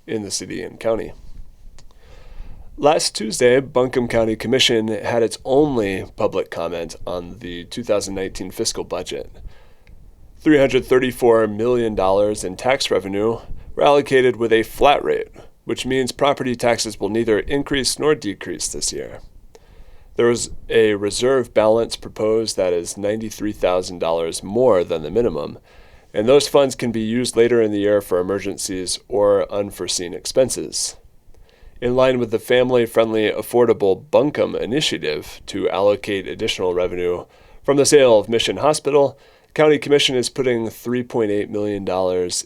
in the city and county. Last Tuesday, Buncombe County Commission had its only public comment on the 2019 fiscal budget. $334 million in tax revenue were allocated with a flat rate, which means property taxes will neither increase nor decrease this year. There was a reserve balance proposed that is $93,000 more than the minimum, and those funds can be used later in the year for emergencies or unforeseen expenses. In line with the family-friendly Affordable Buncombe initiative to allocate additional revenue from the sale of Mission Hospital, County Commission is putting $3.8 million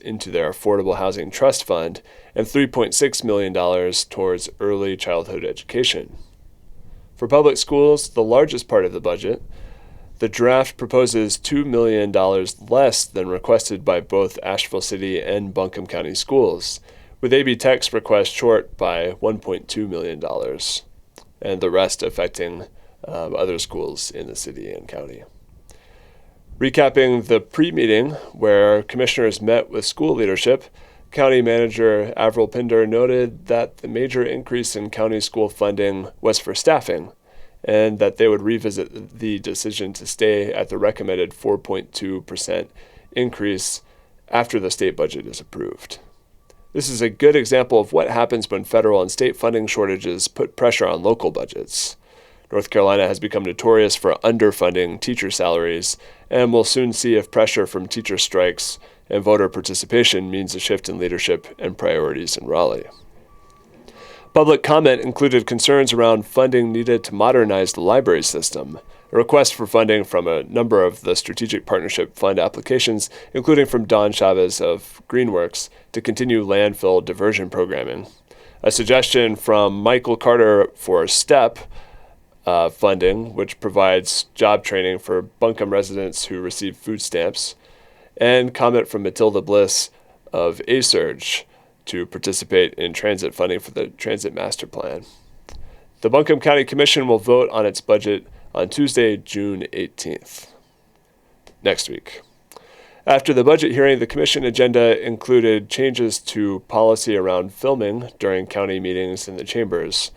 into their Affordable Housing Trust Fund and $3.6 million towards early childhood education. For public schools, the largest part of the budget, the draft proposes $2 million less than requested by both Asheville City and Buncombe County schools, with AB Tech's request short by $1.2 million, and the rest affecting other schools in the city and county. Recapping the pre-meeting, where commissioners met with school leadership, County Manager Avril Pinder noted that the major increase in county school funding was for staffing, and that they would revisit the decision to stay at the recommended 4.2% increase after the state budget is approved. This is a good example of what happens when federal and state funding shortages put pressure on local budgets. North Carolina has become notorious for underfunding teacher salaries, and we'll soon see if pressure from teacher strikes and voter participation means a shift in leadership and priorities in Raleigh. Public comment included concerns around funding needed to modernize the library system, a request for funding from a number of the Strategic Partnership Fund applications, including from Don Chavez of Greenworks, to continue landfill diversion programming, a suggestion from Michael Carter for STEP funding, which provides job training for Buncombe residents who receive food stamps, and comment from Matilda Bliss of ASURGE to participate in transit funding for the Transit Master Plan. The Buncombe County Commission will vote on its budget on Tuesday, June 18th, next week. After the budget hearing, the Commission agenda included changes to policy around filming during county meetings in the chambers.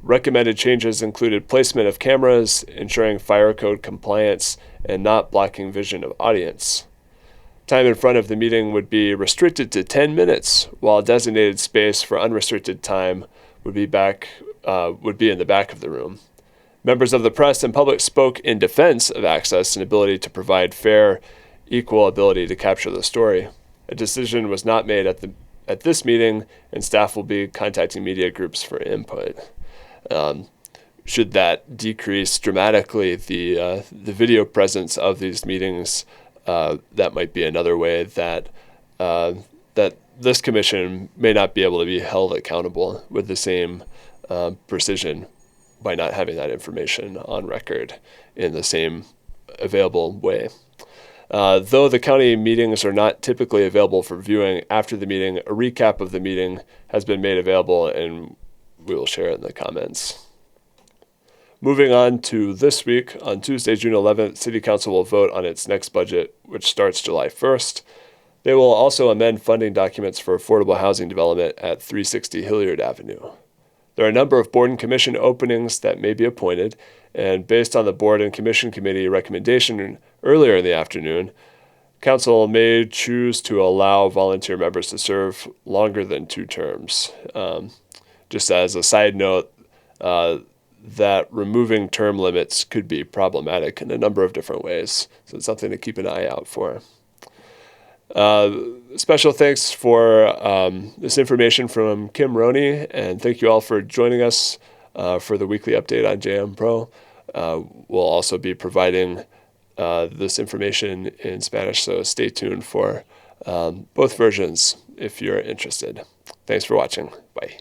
Recommended changes included placement of cameras, ensuring fire code compliance, and not blocking vision of audience. Time in front of the meeting would be restricted to 10 minutes, while designated space for unrestricted time would be in the back of the room. Members of the press and public spoke in defense of access and ability to provide fair, equal ability to capture the story. A decision was not made at this meeting, and staff will be contacting media groups for input. Should that decrease dramatically the video presence of these meetings, that might be another way that this commission may not be able to be held accountable with the same precision by not having that information on record in the same available way. Though the county meetings are not typically available for viewing after the meeting, a recap of the meeting has been made available, and we will share it in the comments. Moving on to this week, on Tuesday, June 11th, City Council will vote on its next budget, which starts July 1st. They will also amend funding documents for affordable housing development at 360 Hilliard Avenue. There are a number of board and commission openings that may be appointed, and based on the board and commission committee recommendation earlier in the afternoon, Council may choose to allow volunteer members to serve longer than 2 terms. Just as a side note, that removing term limits could be problematic in a number of different ways, so it's something to keep an eye out for. Special thanks for this information from Kim Roney, and thank you all for joining us for the weekly update on JM Pro. We'll also be providing this information in Spanish, so stay tuned for both versions if you're interested. Thanks for watching. Bye.